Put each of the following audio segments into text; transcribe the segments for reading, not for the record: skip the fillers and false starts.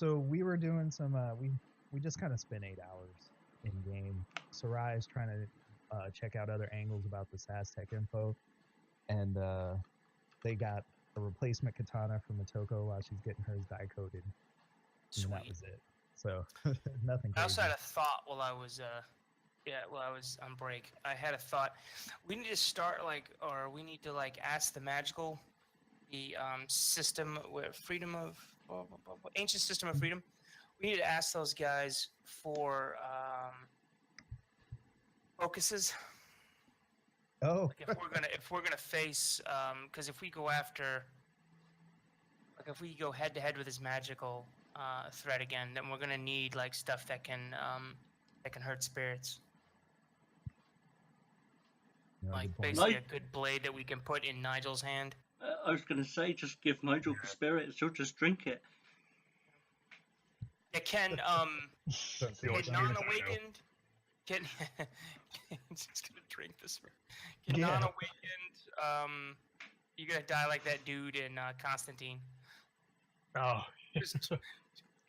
So we were doing some. We just kind of spent 8 hours in game. Sarai's trying to check out other angles about the Saztec info, and they got a replacement katana from Matoko while she's getting hers die coated. And that was it. So nothing I also crazy. had a thought while I was on break. I had a thought. We need to start or we need to ask the magical, the system with freedom of ancient system of freedom. We need to ask those guys for focuses. Oh, Like if we're gonna face, because if we go after, like if we go head to head with his magical threat again, then we're gonna need like stuff that can hurt spirits. no, Like good point. basically a good blade that we can put in Nigel's hand. I was going to say, just give Nigel the spirit, she'll just drink it. It can That's the only thing I know. non-awakened. Can just gonna drink this. Can Yeah. non-awakened. You're gonna die like that dude in Constantine. Oh, Just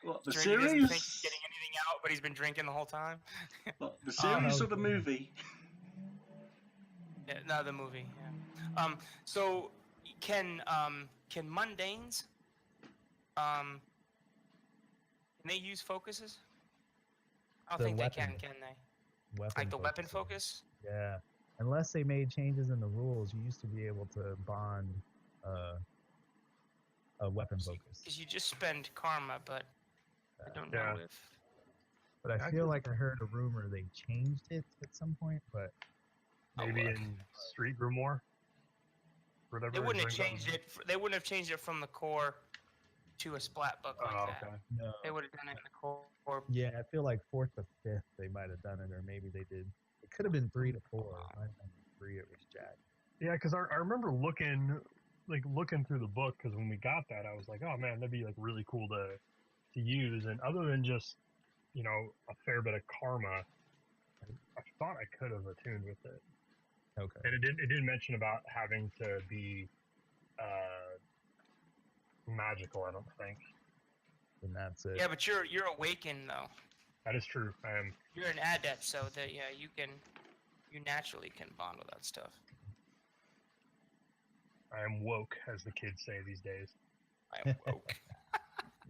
What, the drink, he doesn't series? think he's getting anything out, but he's been drinking the whole time. What, the series or the okay. movie? Yeah, no, the movie. Yeah. So can mundanes can they use focuses? I don't The think weapon- they can they? Weapon Like the weapon focuses. focus? Yeah. Unless they made changes in the rules, you used to be able to bond a weapon focus. Because you just spend karma, but I don't know Yeah. if. But I feel like I heard a rumor they changed it at some point, but maybe look. in Street Grimoire. They wouldn't have changed it. They wouldn't have changed it from the core to a splat book like Oh, that. okay. no. They would have done it in the core. Yeah, I feel like 4th to 5th they might have done it, or maybe they did. It could have been 3 to 4. It might have been 3 it was Jack. Yeah, because I remember looking through the book, because when we got that, I was like, oh man, that'd be like really cool to use. And other than just, you know, a fair bit of karma, I thought I could have attuned with it. Okay. And it did mention about having to be magical, I don't think. And that's it. Yeah, but you're awakened though. That is true. I am. You're an adept, so that you naturally can bond with that stuff. I am woke, as the kids say these days. I am woke.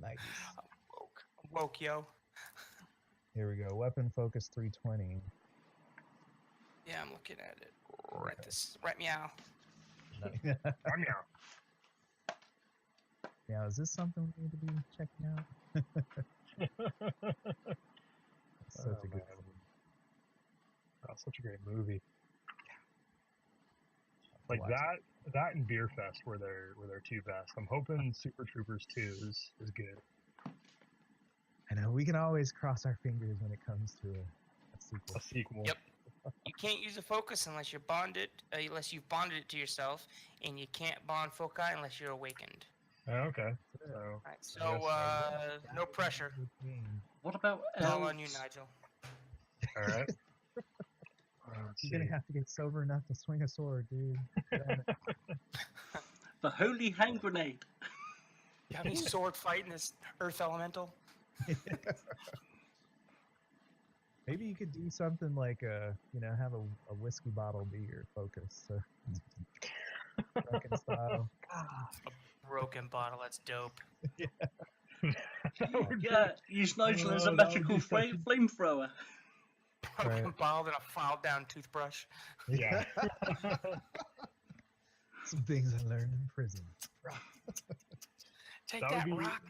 Nice. I'm woke, yo. Here we go. Weapon focus 320. Yeah, I'm looking at it. Right meow. I'm meow. Now, is this something we need to be checking out? Such a good man. Oh, such a great movie. Like Watch that and Beer Fest were their two best. I'm hoping Super Troopers 2 is good. I know we can always cross our fingers when it comes to a sequel. A sequel. Yep. You can't use a focus unless you've bonded it to yourself, and you can't bond foci unless you're awakened. Oh, okay. So, Right, so no pressure. What about It's all on elves? you, Nigel. all right. You're gonna have to get sober enough to swing a sword, dude. The holy hand grenade. You have any sword fighting this earth elemental? Maybe you could do something like have a whiskey bottle be your focus. So drunken style. A broken bottle, that's dope. Yeah, use Nigel as a Oh, that would magical be such a- flamethrower. Broken Right. bottle and a filed down toothbrush. Yeah. Some things I learned in prison. Take That that, would be- rock.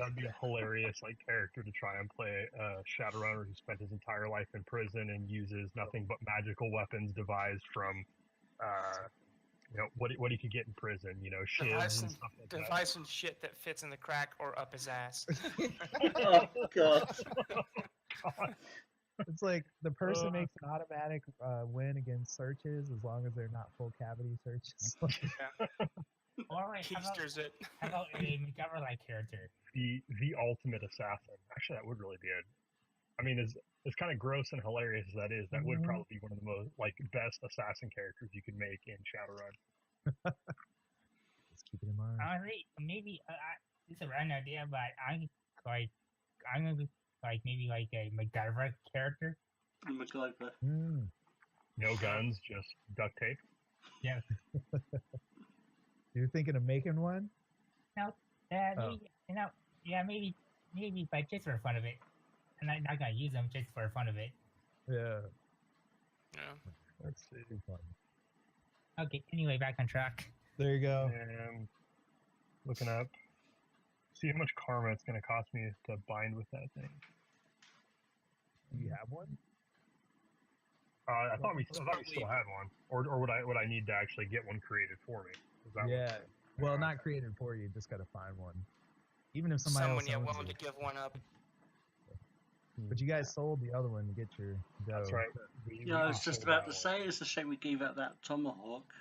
that'd be a hilarious like character to try and play a Shadowrunner who spent his entire life in prison and uses nothing but magical weapons devised from what he could get in prison, shivs and stuff like that. Device some shit that fits in the crack or up his ass. Oh god. It's like the person makes an automatic win against searches as long as they're not full cavity searches. Or like, how about, Keisters it. how about a McGovern-like character? The ultimate assassin. Actually, that would really be it. I mean, as kind of gross and hilarious as that is, that would Mhm. probably be one of the most best assassin characters you could make in Shadowrun. Just keep it in mind. Honestly, maybe it's a random idea, but I'm gonna be like maybe like a MacGyver character. MacGyver. Mm. No guns, just duct tape. Yeah. You're thinking of making one? No, maybe, yeah, maybe, but just for fun of it. And I'm not gonna use them just for fun of it. Yeah. Yeah. That's pretty fun. Okay. Anyway, back on track. There you go. And looking up, see how much karma it's going to cost me to bind with that thing. Do you have one? I thought we probably- still had one, or would I need to actually get one created for me? Is that Yeah. Well, Okay. not created for you. Just got to find one. Even if somebody Someone else owns willing it. to give one up. But you guys sold the other one to get your dough. That's right. Yeah, I was just sold about that to one. say, it's a shame we gave out that tomahawk.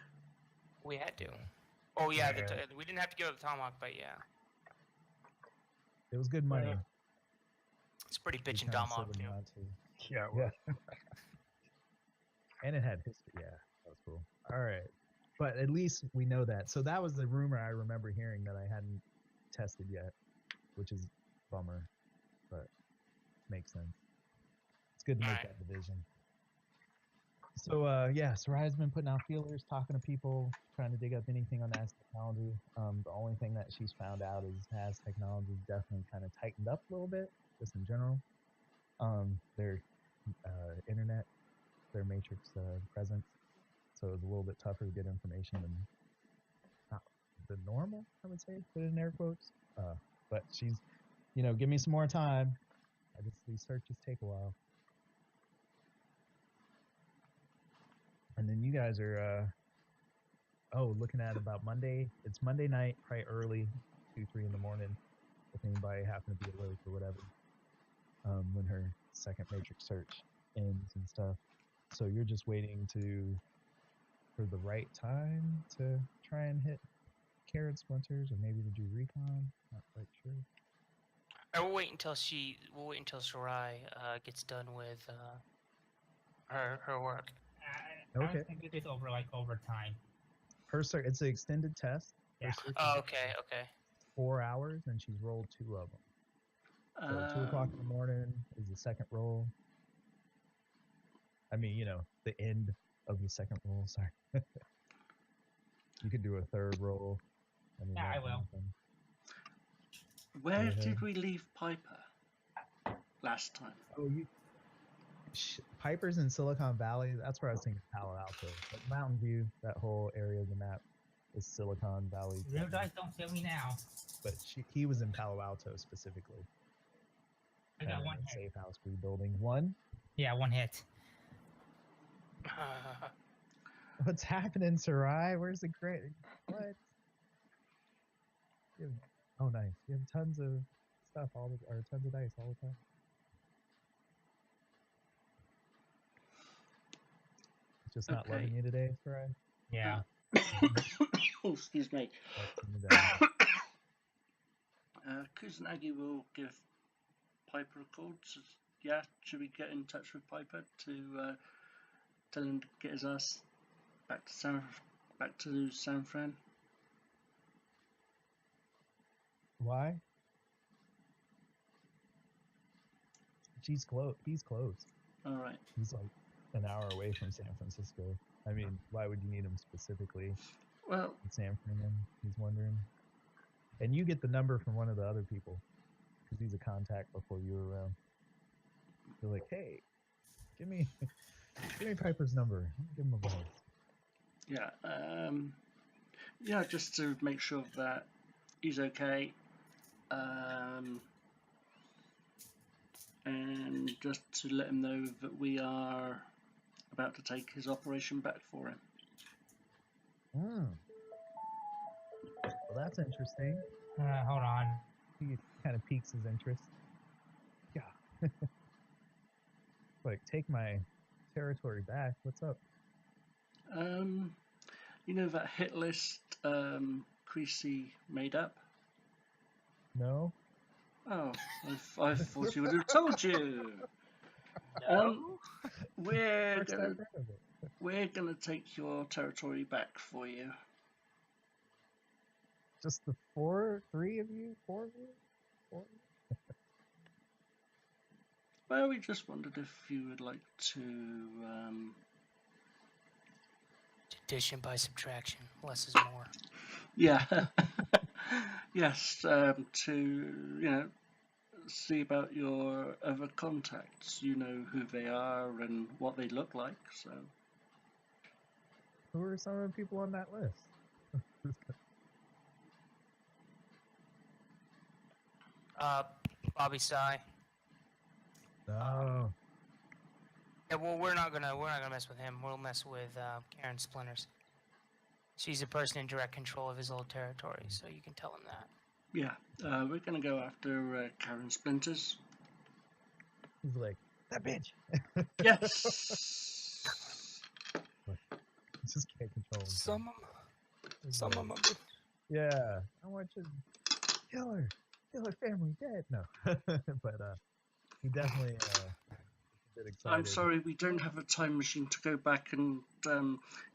We had to. Oh yeah, Yeah. we didn't have to give up the tomahawk, but yeah, It was good money. Yeah. it's pretty We bitchin' kinda tomahawk sold too. them out to- Yeah, it Yeah. was. And it had history. Yeah, that was cool. All right. But at least we know that. So that was the rumor I remember hearing that I hadn't tested yet, which is a bummer, but makes sense. It's good to make Alright. that division. So yeah, Soraya been putting out feelers, talking to people, trying to dig up anything on As technology. The only thing that she's found out is As technology definitely kind of tightened up a little bit, just in general. Their internet, their matrix presence, so it was a little bit tougher to get information than not the normal, I would say, put it in air quotes. But she's, give me some more time. These searches take a while. And then you guys are, looking at about Monday. It's Monday night, probably early, 2, 3 in the morning, if anybody happened to be awake or whatever, when her second matrix search ends and stuff. So you're just waiting for the right time to try and hit carrot splinters, or maybe to do recon. Not quite sure. We'll wait until Sarai gets done with her work. I Okay. was gonna do this over time. Her search, it's an extended test. Her Yeah. search is Oh, okay. 4 hours, and she's rolled 2 of them. So 2 o'clock in the morning is the second roll. I mean, the end of the second roll. Sorry. You could do a third roll. I mean, Yeah, that I kind will. of thing. Where Go ahead. did we leave Piper last time? Oh, Piper's in Silicon Valley. That's where I was thinking Palo Alto. But Mountain View, that whole area of the map is Silicon Valley. Real dice don't kill me now. But he was in Palo Alto specifically. I got one hit. Safe house rebuilding. One? Yeah, one hit. What's happening, Sarai? Where's the great? What? Oh, nice. You have tons of stuff or tons of dice all the time. It's just not Okay. loving you today, Sarai? Yeah. Oh, excuse me. That's Kusanagi will give Piper a call. Yeah, should we get in touch with Piper to tell him to get his ass back to San Fran? Why? He's close. All right. He's like an hour away from San Francisco. I mean, why would you need him specifically Well, in San Fran? He's wondering. And you get the number from one of the other people because he's a contact before you were around. You're like, hey, give me Piper's number. Give him a buzz. yeah. Yeah, just to make sure that he's okay. And just to let him know that we are about to take his operation back for him. Well, that's interesting. Hold on. He kind of piques his interest. Yeah. Like, take my territory back. What's up? You know that hit list Creasy made up? No? Oh, I thought he would have told you. We're First I've gonna heard of it. we're gonna take your territory back for you. Just the three of you, four of you, four of you? Well, we just wondered if you would like to. Addition by subtraction. Less is more. Yeah. Yes, to see about your other contacts. You know who they are and what they look like. So Who are some of the people on that list? Bobby Sy. Oh, Yeah, well, we're not gonna mess with him. We'll mess with Karen Splinters. She's a person in direct control of his old territory, so you can tell him that. yeah, we're gonna go after Karen Splinters. he's like, that bitch. Yes. Just can't control himself. He's Some like, of them. yeah, I want you to kill her family dead. No, but he definitely a bit excited. I'm sorry, we don't have a time machine to go back and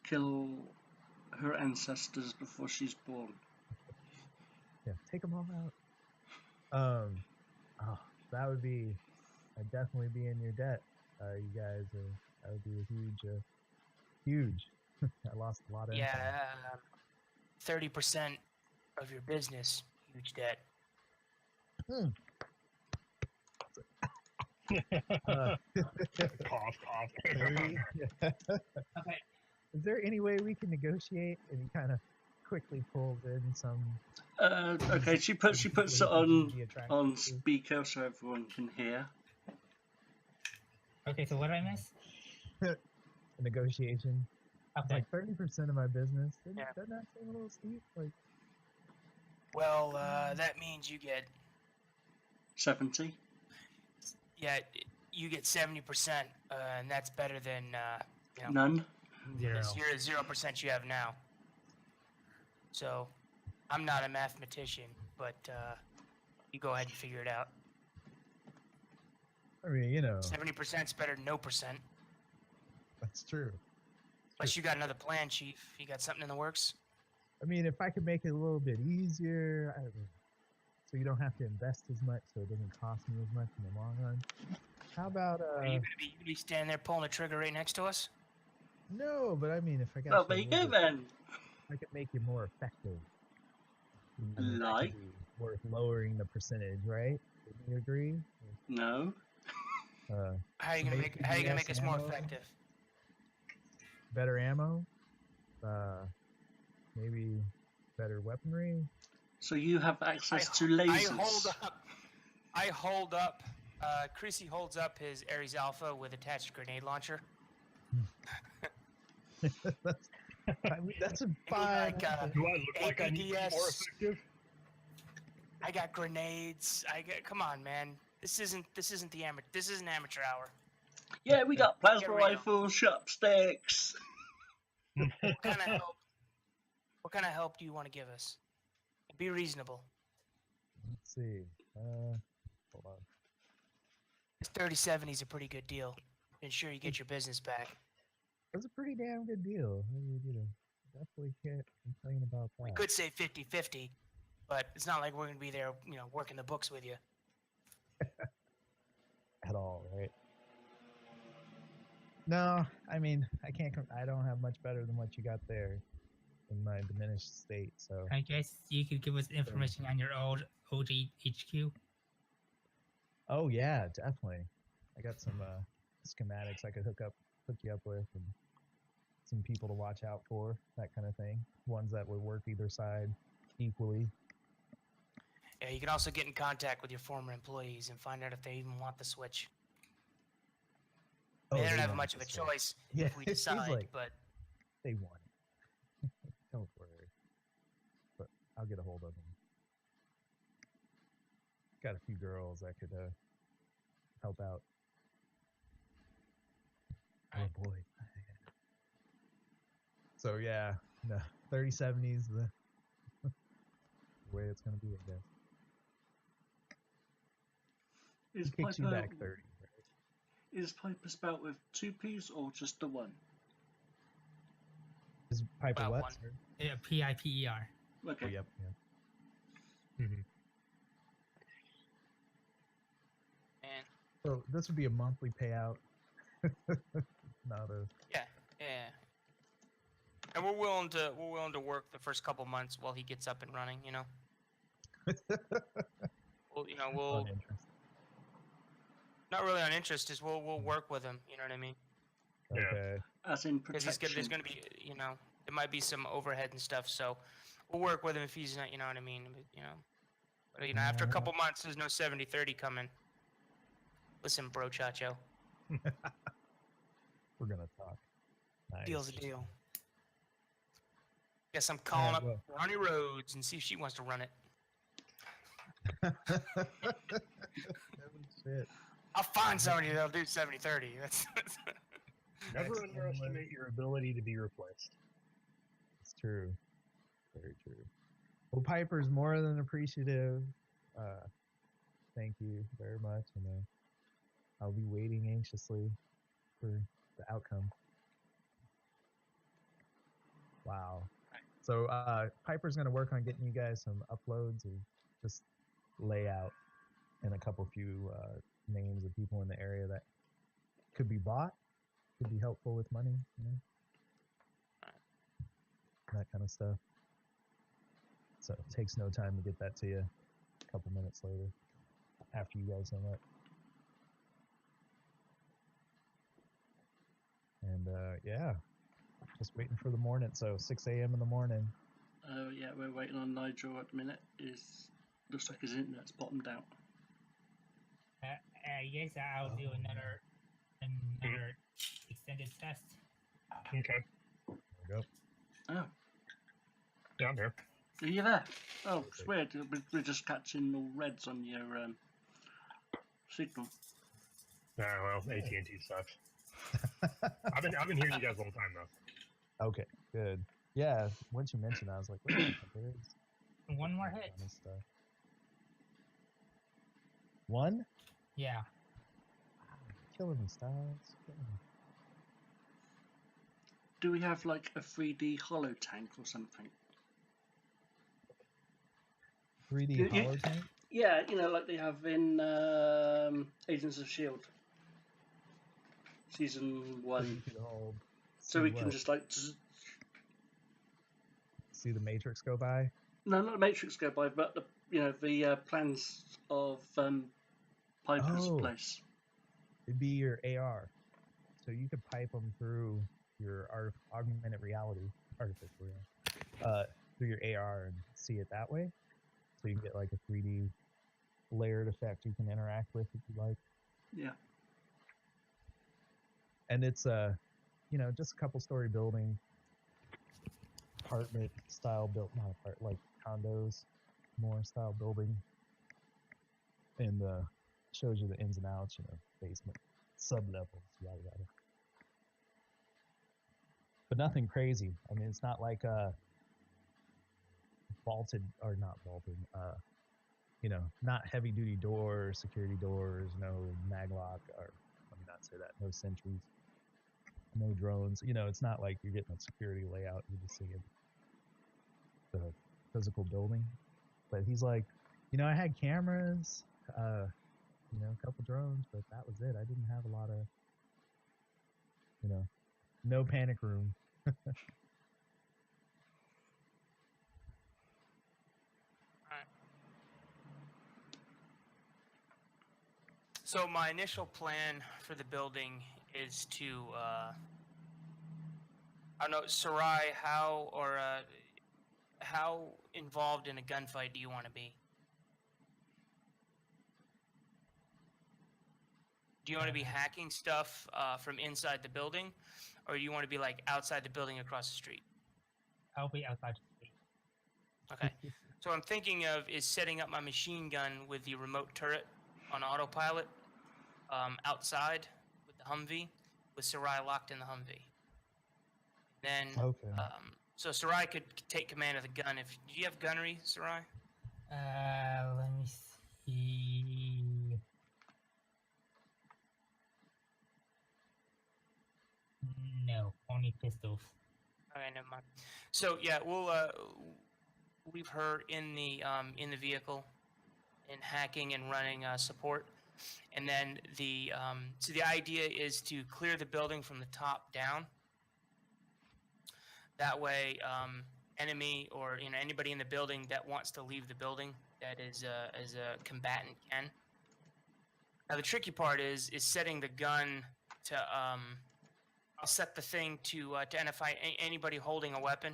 kill her ancestors before she's born. Yeah, take them all out. Oh, that would be. I'd definitely be in your debt. You guys, that would be a huge. I lost a lot of. Yeah, 30% of your business, huge debt. Cough, cough. 30? Okay. Is there any way we can negotiate? And he kind of quickly pulls in some. Okay, she puts it on to. speaker so everyone can hear. Okay, so what did I miss? A negotiation. Okay. Like 30% of my business. Yeah. Doesn't that seem a little steep? Like, Well, that means you get 70. you get 70%, and that's better than None. Zero. the 0% you have now. So, I'm not a mathematician, but you go ahead and figure it out. I mean, 70% is better than no percent. that's true. Unless you got another plan, Chief. You got something in the works? I mean, if I could make it a little bit easier, so you don't have to invest as much, so it doesn't cost me as much in the long run. How about Are you gonna be standing there pulling the trigger right next to us? no? But I mean, if I got Well, there you go then. I could make you more effective. That Like? could be worth lowering the percentage, right? Would you agree? No. How are you gonna make us more ammo? effective? Better ammo, maybe better weaponry. So you have access to lasers. I hold up. Creasy holds up his Ares Alpha with attached grenade launcher. That's a Maybe fine. like, Do I look like I need to be more APDS. effective? I got grenades. Come on, man. This isn't amateur hour. Yeah, we got plasma Get real. rifles, sharp sticks. What kind of help do you want to give us? Be reasonable. Let's see. Hold on. This 3070 is a pretty good deal. Ensure you get your business back. That's a pretty damn good deal. I mean, definitely can't complain about that. We could say 50-50, but it's not like we're going to be there, working the books with you. At all, right? No, I mean, I can't. I don't have much better than what you got there in my diminished state. So I guess you could give us information on your old OG HQ. Oh yeah, definitely. I got some schematics I could hook you up with, and some people to watch out for, that kind of thing. Ones that would work either side equally. Yeah, you can also get in contact with your former employees and find out if they even want the switch. They don't have much of a choice if we he's decide, like, but they want it. Don't worry. But I'll get a hold of them. Got a few girls that could help out. Oh boy. So yeah, no, 3070 is the way it's gonna be, I guess. Is It kicks you Piper, back 30, right? is Piper spelled with 2 P's or just the one? Is Piper About what? one. Sir? Yeah, PIPER. Okay. Oh, yep. Mhm. And So this would be a monthly payout. Not a. yeah, yeah. And we're willing to work the first couple months while he gets up and running. You know. We'll Fun interest. not really on interest. Is we'll work with him. You know what I mean? Yeah. Okay. As in Because protection. there's gonna be there might be some overhead and stuff. So we'll work with him if he's not. You know what I mean? But after a couple months, there's no 70-30 coming. Listen, bro, Chacho. We're gonna talk. Nice. Deal's a deal. Guess I'm calling up Ronnie Rhodes and see if she wants to run it. Shit. I'll find somebody that'll do 70-30. That's Never Excellent. underestimate your ability to be replaced. It's true. Very true. Well, Piper's more than appreciative. Thank you very much. I'll be waiting anxiously for the outcome. Wow. So Piper's going to work on getting you guys some uploads of just layout and a few names of people in the area that could be bought, could be helpful with money, that kind of stuff. So it takes no time to get that to you a couple minutes later after you guys hang up. And yeah, just waiting for the morning. So 6 a.m. in the morning. Yeah, we're waiting on Nigel at the minute. Looks like his internet's bottomed out. Yes, I'll do another extended test. Okay. There we go. Oh, Down here. are you there? Oh, it's weird. We're just catching all reds on your signal. Nah, well, AT&T sucks. I've been hearing you guys the whole time though. Okay, good. Yeah, once you mentioned that, I was like, wait a minute, there's One more hit. kind of stuff. One? Yeah. Killing me, Styles. Killing me. Do we have like a 3D hollow tank or something? 3D You- hollow tank? Yeah, like they have in Agents of S.H.I.E.L.D. Season So 1. you could hold. So see we can what? just like... See the Matrix go by? No, not the Matrix go by, but the plans of Piper's Oh. place. It'd be your AR. So you could pipe them through your augmented reality, artificial reality, through your AR and see it that way. So you can get like a 3D layered effect you can interact with if you like. Yeah. And it's just a couple story building, apartment style built, not apart, like condos, more style building, and shows you the ins and outs, basement, sub levels, yada yada. But nothing crazy. I mean, it's not like vaulted or not vaulted. Not heavy duty doors, security doors, no maglock, or let me not say that, no sentries, no drones. It's not like you're getting a security layout. You're just seeing the physical building. But he's like, I had cameras, a couple drones, but that was it. I didn't have a lot of, no panic room. So my initial plan for the building is to, I don't know, Sarai, how involved in a gunfight do you want to be? Do you want to be hacking stuff from inside the building, or do you want to be like outside the building across the street? I'll be outside the street. Okay. So what I'm thinking of is setting up my machine gun with the remote turret on autopilot outside with the Humvee, with Sarai locked in the Humvee. Then, Okay. so Sarai could take command of the gun. Do you have gunnery, Sarai? Let me see. No, only pistols. Okay, never mind. So yeah, leave her in the vehicle and hacking and running support. And then so the idea is to clear the building from the top down. That way, enemy or anybody in the building that wants to leave the building that is a combatant can. Now the tricky part is setting the gun to I'll set the thing to identify anybody holding a weapon.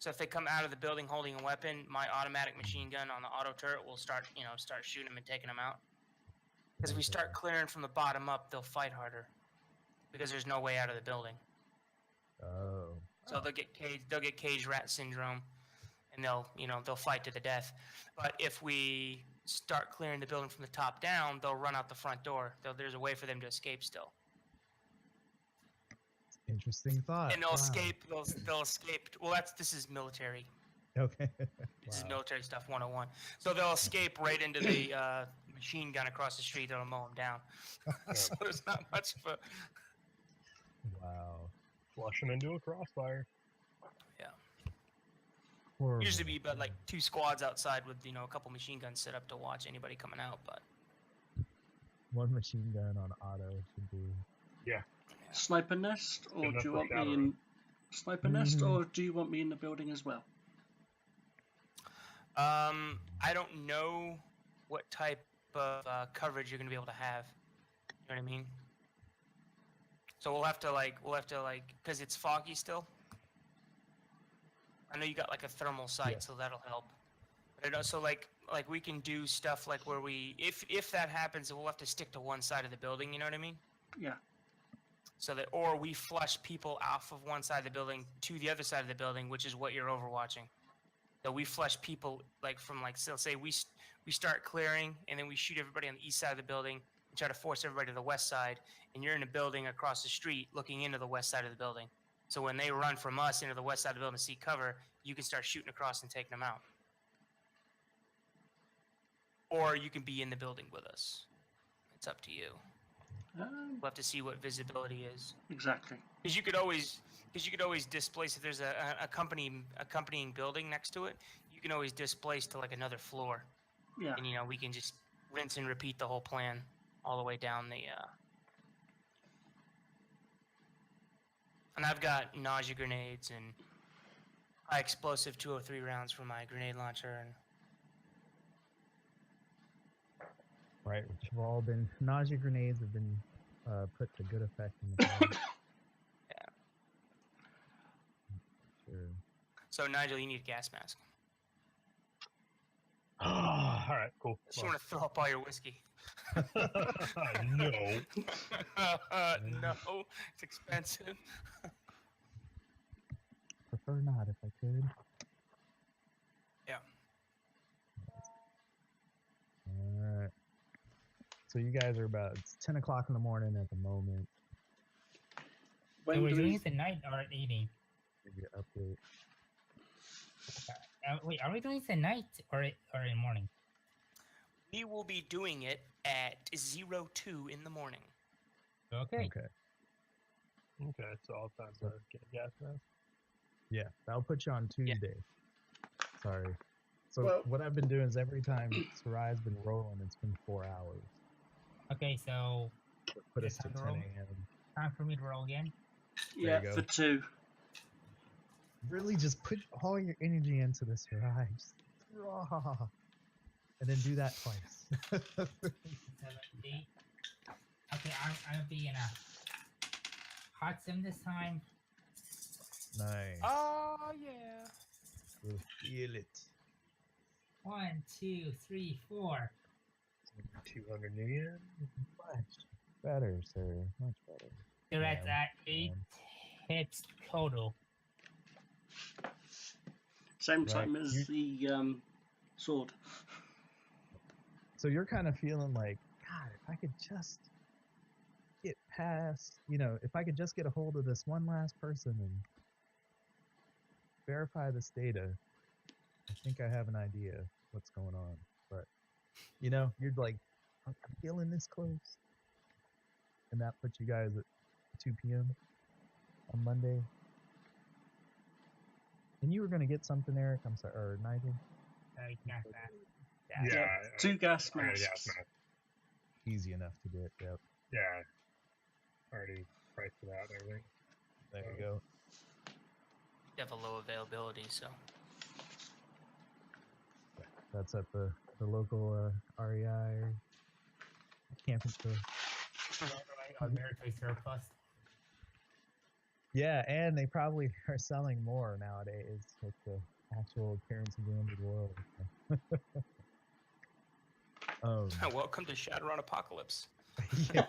So if they come out of the building holding a weapon, my automatic machine gun on the auto turret will start shooting them and taking them out. Because if we start clearing from the bottom up, they'll fight harder because there's no way out of the building. Oh. So they'll get cage rat syndrome, and they'll fight to the death. But if we start clearing the building from the top down, they'll run out the front door. There's a way for them to escape still. Interesting thought. And they'll Wow. escape. They'll escape. Well, this is military. Okay. This is Wow. military stuff 101. So they'll escape right into the machine gun across the street that'll mow them down. So there's not much of a. Wow. Flush them into a crossfire. Horrible. Usually be about like 2 squads outside with a couple machine guns set up to watch anybody coming out, but One machine gun on auto should be. Sniper nest, or Enough do you for want me Shadowrun. in sniper nest, Mhm. or do you want me in the building as well? I don't know what type of coverage you're gonna be able to have. You know what I mean? So we'll have to because it's foggy still. I know you got like a thermal sight, Yeah. so that'll help. But it also like we can do stuff like where if that happens, we'll have to stick to one side of the building. You know what I mean? Yeah. So that, or we flush people off of one side of the building to the other side of the building, which is what you're overwatching. So we flush people so say we start clearing, and then we shoot everybody on the east side of the building and try to force everybody to the west side, and you're in a building across the street looking into the west side of the building. So when they run from us into the west side of the building to seek cover, you can start shooting across and taking them out. Or you can be in the building with us. It's up to you. We'll have to see what visibility is. Exactly. Because you could always displace if there's a accompanying building next to it. You can always displace to like another floor, Yeah. and we can just rinse and repeat the whole plan all the way down the. And I've got nausea grenades and high explosive 203 rounds for my grenade launcher, and Right, which have all been nausea grenades have been put to good effect in the past. Yeah. Sure. so Nigel, you need a gas mask. All right, cool. Just want to throw up all your whiskey. No. No, it's expensive. Prefer not if I could. Yeah. Alright. So you guys are it's 10 o'clock in the morning at the moment. So When we're do doing we? it at night or at evening? Give you an update. Wait, are we doing it at night or in morning? We will be doing it at 02 in the morning. Okay. Okay. Okay, so all time to get a gas mask. Yeah, that'll put you on Tuesday. Sorry. So Well- what I've been doing is every time Sarai's been rolling, it's been 4 hours. Okay, so Put Yes, us to I'm 10 rolling. a.m. time for me to roll again. Yeah, you go. for 2. Really just put all your energy into this, Sarai. Just, raw. And then do that twice. 7, 8. Okay, I'm gonna be in a hot sim this time. Nice. Oh yeah. We'll feel it. 1, 2, 3, 4. 200 yen. Much better, sir. Much better. So that's Yeah, at 8 hits total. Same Right. time as the sword. So you're kind of feeling like, God, if I could just get past, if I could just get a hold of this one last person and verify this data, I think I have an idea what's going on. But, you're like, I'm feeling this close. And that puts you guys at 2 p.m. on Monday. And you were gonna get something, Eric. I'm sorry, or Nigel. Gas mask. Yeah, Yeah, 2 gas I got a masks. gas mask. Easy enough to get. Yep. Yeah, already priced it out and everything. There you go. You have a low availability, so. That's at the local REI or camping store. Or military surplus. Yeah, and they probably are selling more nowadays with the actual appearance of the end of the world. Welcome to Shadowrun Apocalypse. Yeah,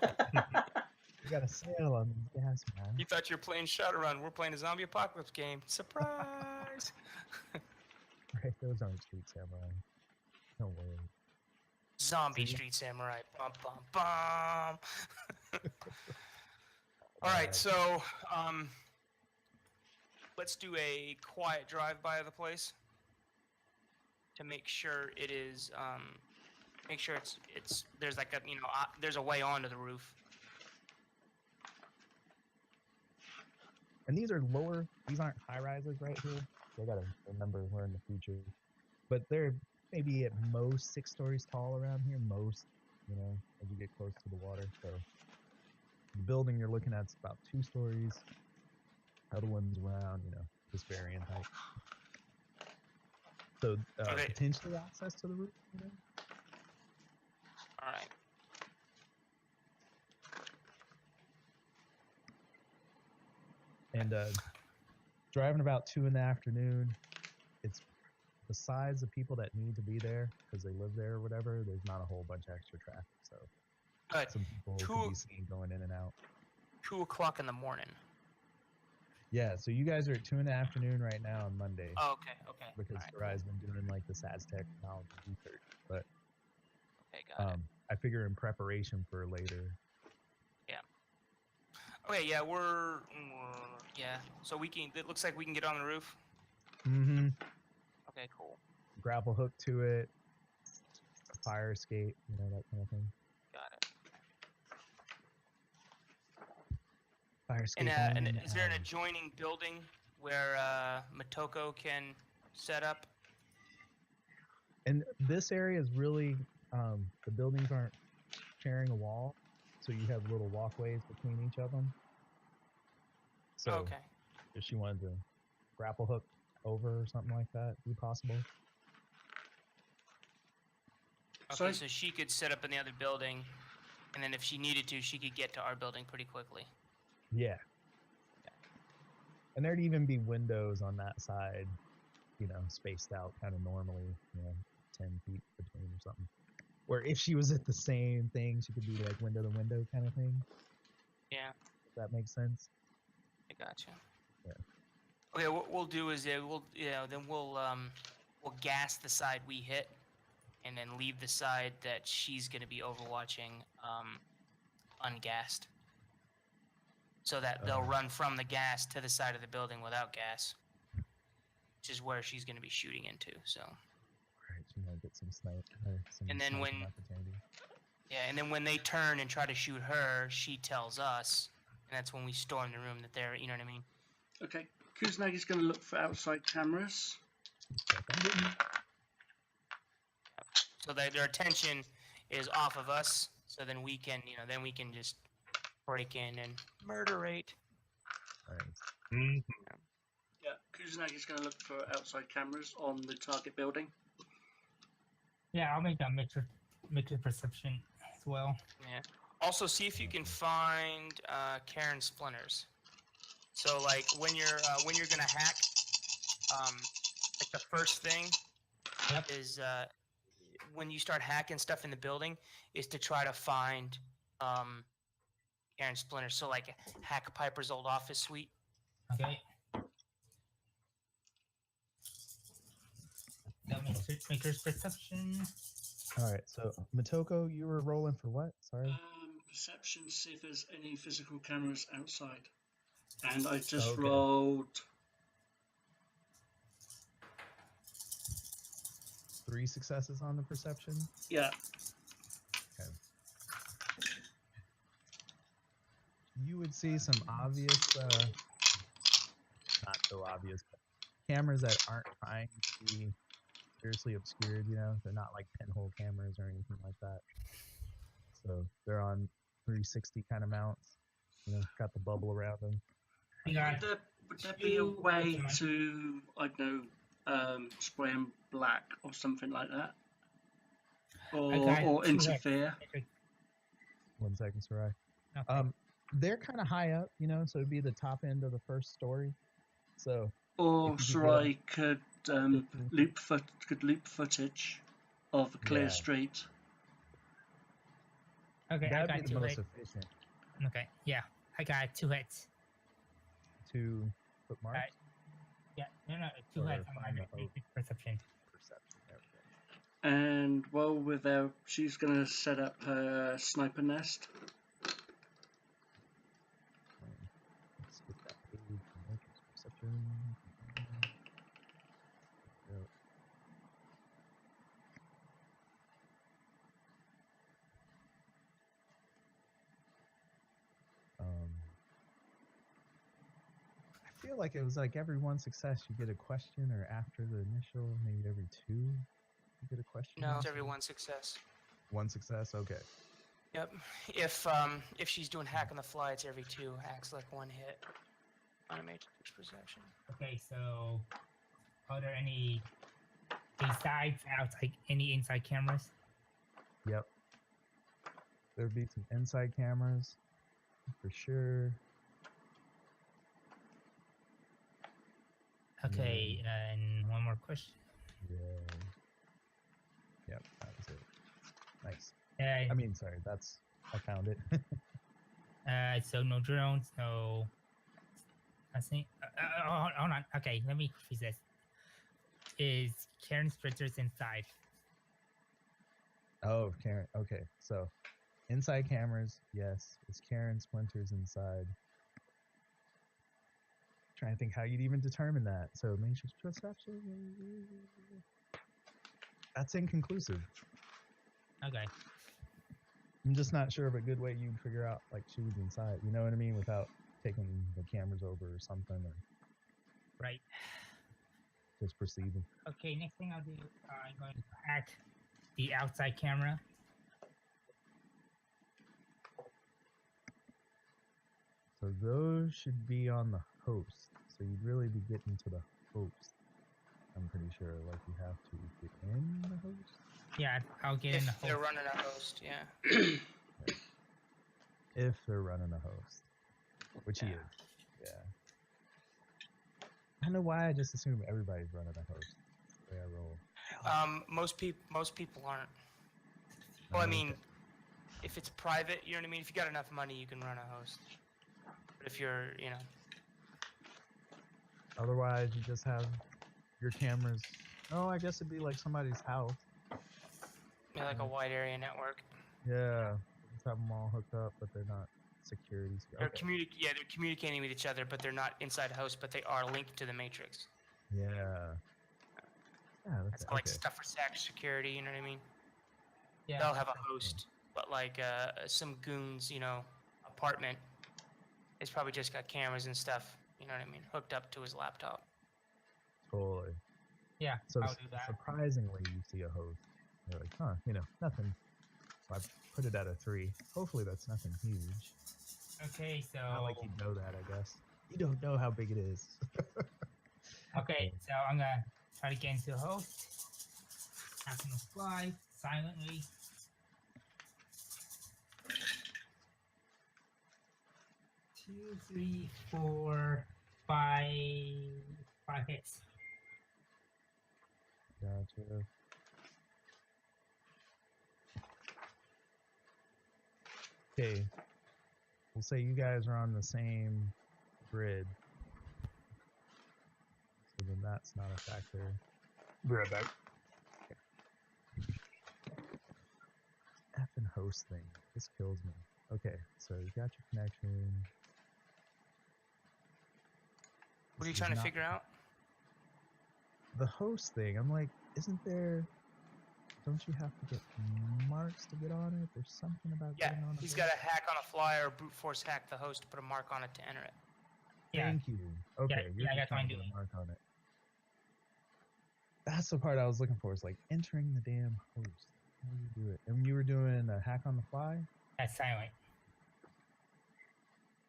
we got a sale on these gas masks. You thought you were playing Shadowrun. We're playing a zombie apocalypse game. Surprise! Right, those aren't Street Samurai. Don't worry. Zombie See? Street Samurai. Bum, bum, bum. All right, so let's do a quiet drive-by of the place to make sure it is. Make sure it's there's like a there's a way onto the roof. And these are lower. These aren't high rises right here. They gotta remember we're in the future. But they're maybe at most 6 stories tall around here. Most, as you get close to the water. So the building you're looking at is about 2 stories. Other ones around, just varying height. So Okay. potentially access to the roof. All right. And driving about 2 in the afternoon, it's besides the people that need to be there because they live there or whatever. There's not a whole bunch of extra traffic, so Good. some people could be seen going in and out. 2 o'clock in the morning. Yeah, so you guys are at 2 in the afternoon right now on Monday Oh, okay. Okay. because All right, Sarai's been doing like this Aztec technology research. But okay, got it. I figure in preparation for later. Okay, yeah, yeah. So we can. It looks like we can get on the roof. Mm-hmm. Okay, cool. Grapple hook to it, a fire escape, that kind of thing. Got it. Fire escape. And is there an adjoining building where Motoko can set up? And this area is really, the buildings aren't sharing a wall, so you have little walkways between each of them. So Okay. if she wanted to grapple hook over or something like that, be possible. Okay, Sorry? so she could set up in the other building, and then if she needed to, she could get to our building pretty quickly. Yeah. And there'd even be windows on that side, spaced out kind of normally, 10 feet between or something. Where if she was at the same thing, she could be like window to window kind of thing. Yeah. If that makes sense. I gotcha. Yeah. Okay, what we'll do is we'll gas the side we hit, and then leave the side that she's gonna be overwatching ungassed, so that they'll run from the gas to the side of the building without gas, which is where she's gonna be shooting into. So. Right, she might get some snipe. And then when- opportunity. Yeah, and then when they turn and try to shoot her, she tells us, and that's when we storm the room that they're, you know what I mean? Okay, Kuznagi's going to look for outside cameras. So their attention is off of us, so then we can, just break in and murderate. All right. Mm-hmm. Yeah, Kuznagi's going to look for outside cameras on the target building. Yeah, I'll make that mixed perception as well. Yeah. Also, see if you can find Karen splinters. So, like when you're gonna hack, like the first thing is when you start hacking stuff in the building is to try to find Karen splinters. So, like hack Piper's old office suite. Okay. That maker's perception. All right. So Motoko, you were rolling for what? Sorry. Perception, see if there's any physical cameras outside. And I just Okay. rolled 3 successes on the perception. Yeah. Okay. You would see some obvious, not so obvious, but cameras that aren't trying to be seriously obscured. They're not like pinhole cameras or anything like that. So they're on 360 kind of mounts. Got the bubble around them. We got Would there be a two- way sorry. to, I don't know, spray them black or something like that? got Or two interfere? Matrix. 1 second, Sarai. Okay. They're kind of high up, so it'd be the top end of the first story. So Or if you could Sarai could Mhm. loop footage of a clear Yeah. street. Okay, I that'd got be the two most hits. efficient Okay, yeah, I got 2 hits. to put marks. Right. Yeah, no, 2 Or hits on my find the Matrix perception. Perception. There we go. And while we're there, she's going to set up her sniper nest. Let's get that page. Matrix perception. Yep. I feel like it was like every one success you get a question, or after the initial, maybe every 2 you get a question. No, it's answer? every one success. 1 success. Okay. Yep. If she's doing hack on the fly, it's every 2. Hacks like 1 hit on a matrix perception. Okay, so are there any besides outside any inside cameras? Yep. There'd be some inside cameras for sure. Okay, and one more question. Yeah. Yep, that was it. Nice. Uh, I mean, sorry, I found it. so no drones, no. I think. Hold on. Okay, let me rephrase this. Is Karen Spritzers inside? Oh, Karen. Okay, so inside cameras, yes. Is Karen Splinters inside? Trying to think how you'd even determine that. So matrix perception. That's inconclusive. Okay. I'm just not sure of a good way you'd figure out like she was inside. You know what I mean? Without taking the cameras over or something, or Right. just proceeding. Okay, next thing I'll do, I'm going to hack the outside camera. So those should be on the host. So you'd really be getting to the host. I'm pretty sure, like you have to get in the host. Yeah, I'll get in the If they're host. running a host, yeah. If they're running a host, which he Yeah. is. Yeah. I don't know why I just assume everybody's running a host. That's the way I roll. Most people aren't. Well, I Oh, mean, okay. if it's private, you know what I mean. If you got enough money, you can run a host. But if you're, Otherwise, you just have your cameras. Oh, I guess it'd be like somebody's house. like a wide area network. Yeah. Just have them all hooked up, but they're not security. They're Okay. they're communicating with each other, but they're not inside a host, but they are linked to the matrix. Yeah. Yeah, That's that's like okay. stuff for SAC security. You know what I mean? Yeah. They'll have a host, but like some goons, apartment. It's probably just got cameras and stuff. You know what I mean? Hooked up to his laptop. Totally. Yeah, So I'll do that. surprisingly, you see a host. You're like, huh, nothing. So I put it at a 3. Hopefully that's nothing huge. Okay, so Not like you'd know that, I guess. You don't know how big it is. okay, so I'm gonna try to get into the host. Hack on the fly, silently. Two, three, four, five hits. Gotcha. Okay. We'll say you guys are on the same grid. So then that's not a factor. Be right back. Effing host thing. This kills me. Okay, so you got your connection. What are you This is trying to not- figure out? The host thing. I'm like, isn't there? Don't you have to get marks to get on it? There's something about Yeah, getting on. he's the got host? to hack on a fly or brute force hack the host to put a mark on it to enter it. Yeah, Thank you. Okay, you're yeah, just that's what I'm trying to get a doing. mark on it. That's the part I was looking for. Is like entering the damn host. How do you do it? And you were doing a hack on the fly That's silent.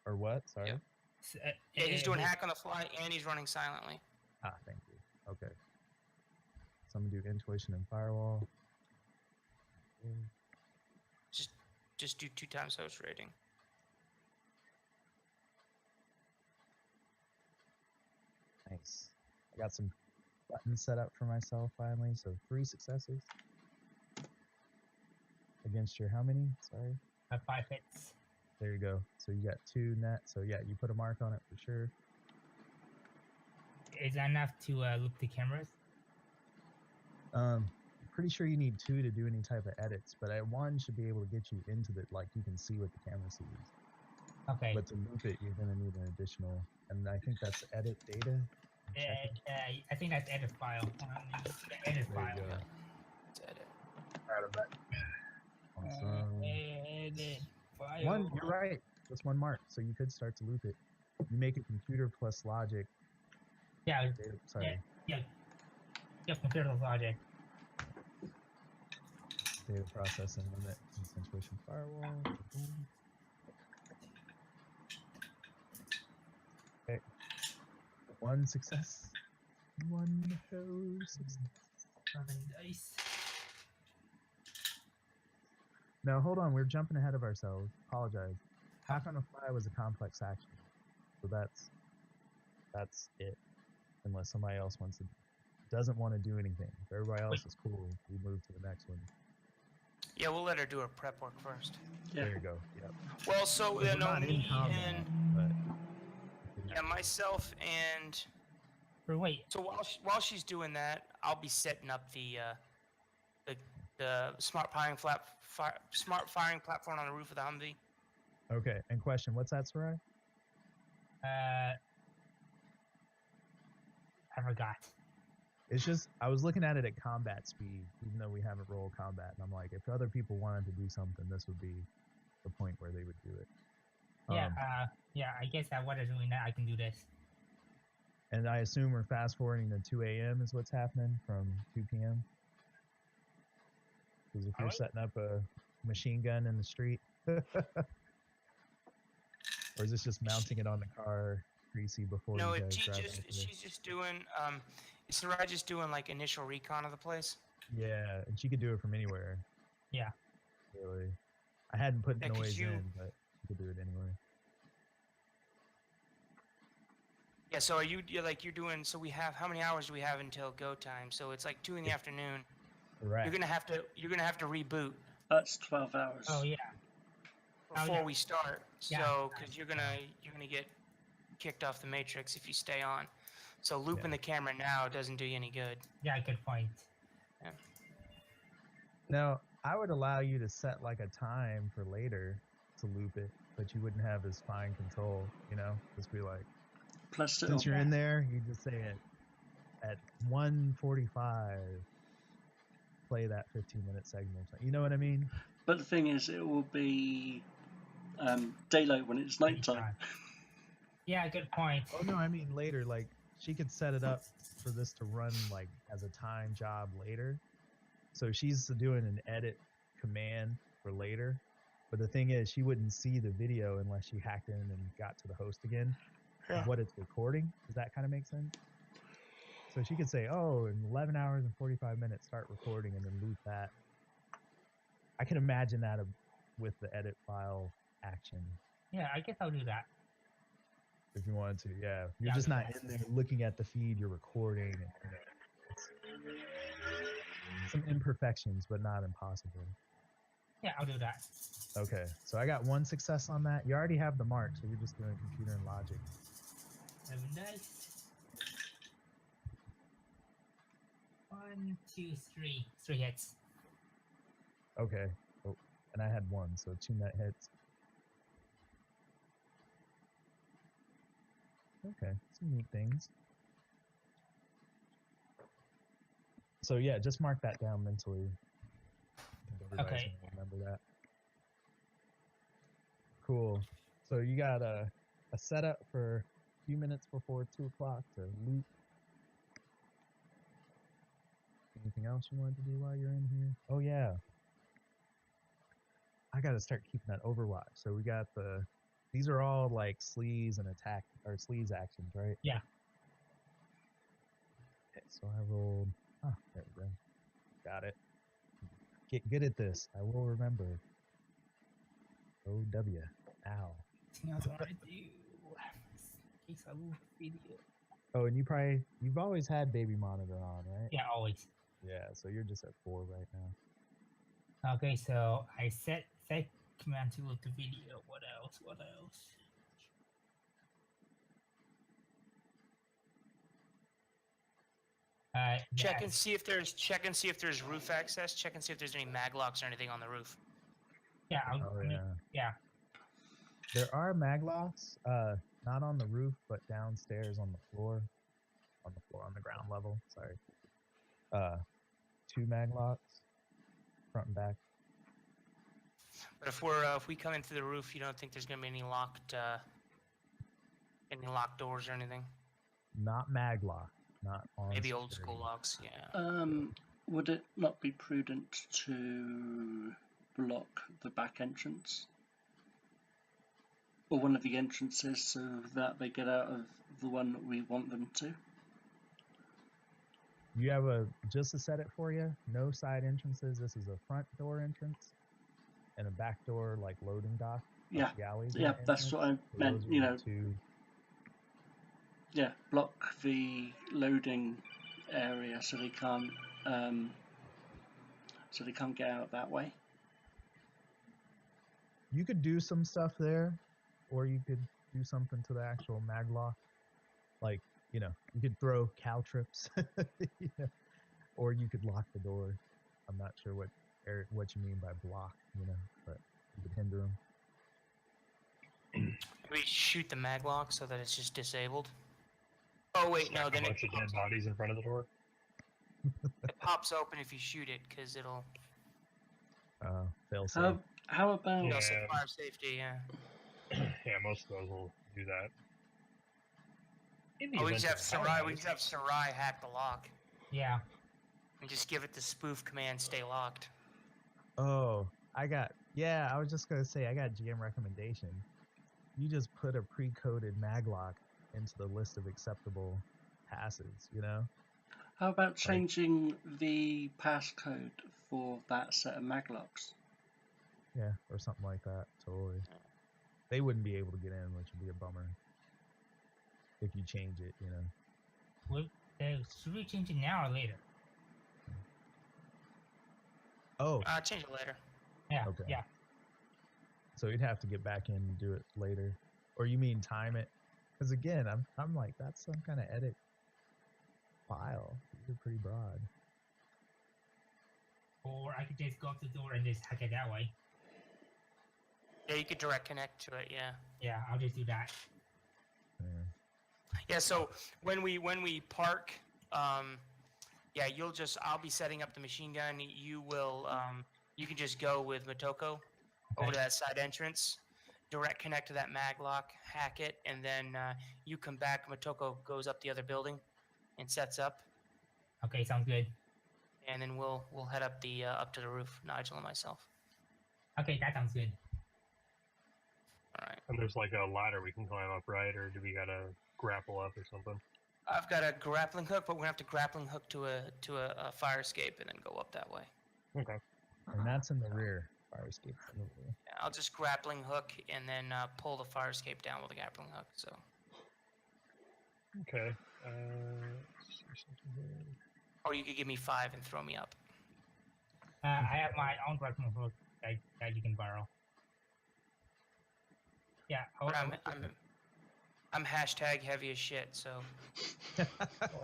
or what? Sorry. Yep. S- Yeah, he's doing his- hack on the fly and he's running silently. Ah, thank you. Okay. So I'm gonna do intuition and firewall. Just do 2 times host rating. Nice. I got some buttons set up for myself finally. So 3 successes. Against your how many? Sorry. 5 hits. There you go. So you got 2 net. So yeah, you put a mark on it for sure. Is that enough to loop the cameras? Pretty sure you need 2 to do any type of edits, but 1 should be able to get you into the like you can see what the camera sees. Okay. But to loop it, you're gonna need an additional, and I think that's edit data. I'm checking. I think that's edit file. Edit There file. you go. Let's edit. Out of that. Awesome. Edit file. 1, you're right. Just 1 mark, so you could start to loop it. You make it computer plus logic. Yeah. Data, sorry, Yeah. Yep. Computer logic. data processing limit concentration firewall. Boom. Okay. 1 success. 1 success. 7 dice. Now hold on, we're jumping ahead of ourselves. Apologize. Hack on the fly was a complex action, so that's it. Unless somebody else doesn't want to do anything. If everybody else is cool, we move to the next one. Yeah, we'll let her do her prep work first. Yeah. There you go. Yep. Well, so We're no, not in me combat, and but yeah, myself and Or wait. so while she's doing that, I'll be setting up the smart firing platform on the roof of the Humvee. okay. And question, what's that, Sarai? I forgot. It's just I was looking at it at combat speed, even though we haven't rolled combat, and I'm like, if other people wanted to do something, this would be the point where they would do it. Yeah. Yeah. I guess that what is doing that, I can do this. And I assume we're fast forwarding to 2 a.m. is what's happening from 2 p.m. Because if you're Alright. setting up a machine gun in the street, or is this just mounting it on the car, greasy before No, you guys drive? she's just doing is Sarai just doing like initial recon of the place? Yeah, and she could do it from anywhere. Yeah. Really, I hadn't put Yeah, 'cause noise you- in, but she could do it anywhere. Yeah, so you're doing so we have how many hours do we have until go time? So it's like 2 in the afternoon. Right. You're gonna have to reboot That's 12 hours. Oh yeah. before yeah. we start. Yeah. So because you're gonna get kicked off the matrix if you stay on. So looping the camera now doesn't do you any good. Yeah. Good point. Now, I would allow you to set like a time for later to loop it, but you wouldn't have as fine control, Just be like, Plus, it'll, since you're in there, you just say it at 1:45, play that 15-minute segment or something. You know what I mean? but the thing is, it will be daylight when it's nighttime. Yeah. Good point. Oh no, I mean later. Like she could set it up for this to run like as a time job later. So she's doing an edit command for later. But the thing is, she wouldn't see the video unless she hacked in and got to the host again. Yeah. Of what it's recording. Does that kind of make sense? So she could say, "Oh, in 11 hours and 45 minutes, start recording," and then loop that. I can imagine that with the edit file action. Yeah. I guess I'll do that. If you wanted to, yeah. You're Yeah, just I'll not do in there looking at the feed. You're recording. And, some imperfections, but not impossible. Yeah. I'll do that. Okay, so I got 1 success on that. You already have the mark, so you're just doing computer and logic. 7 dice. 1, 2, 3. 3 hits. Okay. Oh, and I had 1, so 2 net hits. Okay, some neat things. So yeah, just mark that down mentally. I think everybody's Okay. gonna remember that. Cool. So you got a setup for a few minutes before 2 o'clock to loop. Anything else you wanted to do while you're in here? Oh yeah, I gotta start keeping that Overwatch. So we got these are all like sleaze and attack or sleaze actions, right? Yeah. Okay, so I rolled. Ah, there we go. Got it. Get good at this. I will remember. OW. Ow. Anything else I want to do? In case I lose the video. Oh, and you've always had baby monitor on, right? Yeah, always. Yeah, so you're just at 4 right now. Okay, so I set command to load the video. What else? What else? Check and yes. see if there's roof access. Check and see if there's any maglocks or anything on the roof. Yeah, Oh I mean, yeah. yeah. There are maglocks, not on the roof, but downstairs on the floor. On the ground level. Sorry. 2 maglocks, front and back. But if we come in through the roof, you don't think there's gonna be any locked doors or anything? Not maglock, not on. Maybe old security. school locks. Yeah. Would it not be prudent to block the back entrance? Or one of the entrances so that they get out of the one that we want them to? You have just to set it for you, no side entrances. This is a front door entrance and a back door like loading dock. Yeah, the alley yeah, door that's what I entrance. So meant, those you are the know. 2. Yeah, block the loading area so they can't get out that way. You could do some stuff there, or you could do something to the actual maglock. Like, you could throw cow trips, or you could lock the door. I'm not sure what you mean by block, but you could hinder them. Maybe shoot the maglock so that it's just disabled. Oh wait, no. Stack a Then bunch of dead bodies in front of the door. it pops open if you shoot it because it'll Fail safe. How about Yeah. fire safety. Yeah. Yeah, most of those will do that. In the Oh, we event just have of Sarai. fire, We just have Sarai hack the lock Yeah. and just give it the spoof command, stay locked. Oh, I was just gonna say I got GM recommendation. You just put a pre-coded maglock into the list of acceptable passes, How about changing the passcode for that set of maglocks? Yeah, or something like that. Totally. They wouldn't be able to get in, which would be a bummer. If you change it, Should we change it now or later? Oh, Change it later. Yeah. Okay. Yeah. so you'd have to get back in and do it later, or you mean time it? Because again, I'm like that's some kind of edit file. These are pretty broad. Or I could just go up the door and just hack it that way. Yeah, you could direct connect to it. Yeah. Yeah, I'll just do that. Yeah. Yeah. So when we park, yeah, I'll be setting up the machine gun. You will. You can just go with Motoko over to that side entrance, direct connect to that maglock, hack it, and then you come back. Motoko goes up the other building and sets up, Okay, sounds good. and then we'll head up up to the roof, Nigel and myself. Okay, that sounds good. All right. and there's like a ladder we can climb up, right? Or do we gotta grapple up or something? I've got a grappling hook, but we're gonna have to grappling hook to a fire escape and then go up that way. Okay. And that's in the rear. Fire escape in the rear. Yeah, I'll just grappling hook and then pull the fire escape down with a grappling hook. So Okay. Let's see something here. or you could give me 5 and throw me up. I have my own grappling hook that you can borrow. Yeah. But I'm hashtag heavy as shit. So Well,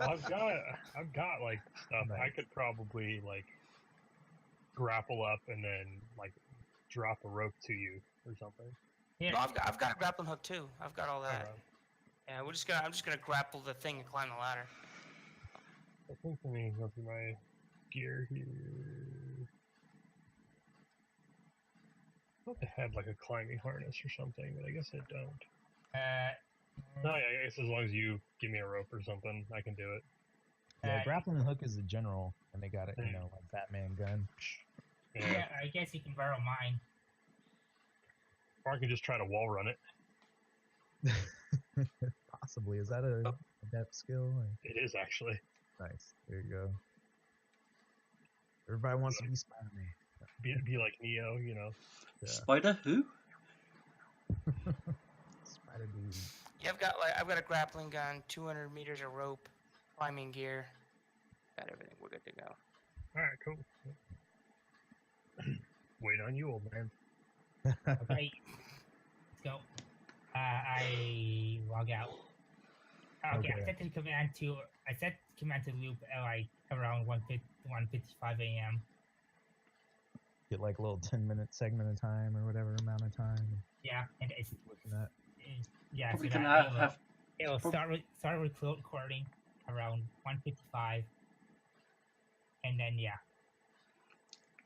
I've got like stuff. I Nice. could probably like grapple up and then like drop a rope to you or something. Here. no, I've got a grappling hook too. I've got all that. Alright. Yeah, I'm just gonna grapple the thing and climb the ladder. I think let me go through my gear here. I thought I had like a climbing harness or something, but I guess I don't. No, I guess as long as you give me a rope or something, I can do it. Yeah, grappling hook is the general, and they got it, you know, like Batman gun. Yeah, I guess you can borrow mine. Or I can just try to wall run it. Possibly. Is that a depth skill? Or? It is actually. Nice. There you go. Everybody wants to be Spider-Man. Be like Neo, you know. Yeah. Spider who? Spider dude. Yeah, I've got a grappling gun, 200 meters of rope, climbing gear. Got everything. We're good to go. All right, cool. Wait on you, old man. Okay, let's go. I log out. Okay, Okay. I set command to loop at like around 1:55 a.m. Get like a little 10-minute segment of time or whatever amount of time. Yeah, and it's Looking at. yeah. Probably So can that have it'll prob- start recording around 1:55, and then yeah.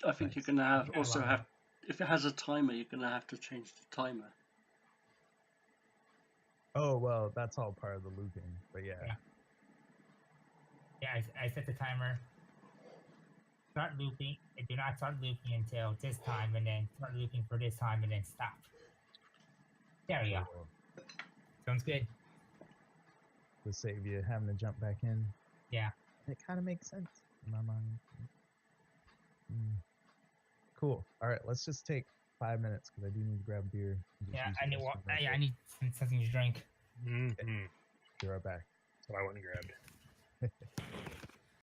I think Nice. you're gonna have Yeah, also long have if it has a timer, you're gonna have to change the timer. Oh, well, that's all part of the looping. But yeah. Yeah, I set the timer. Start looping. Do not start looping until this time, and then start looping for this time, and then stop. There we go. Cool. Sounds good. To save you having to jump back in. Yeah. It kind of makes sense in my mind. Cool. All right, let's just take 5 minutes because I do need to grab a beer. and just Yeah, use I the need. restroom real I quick. need something to drink. Mm-hmm. Be right back. So I went and grabbed.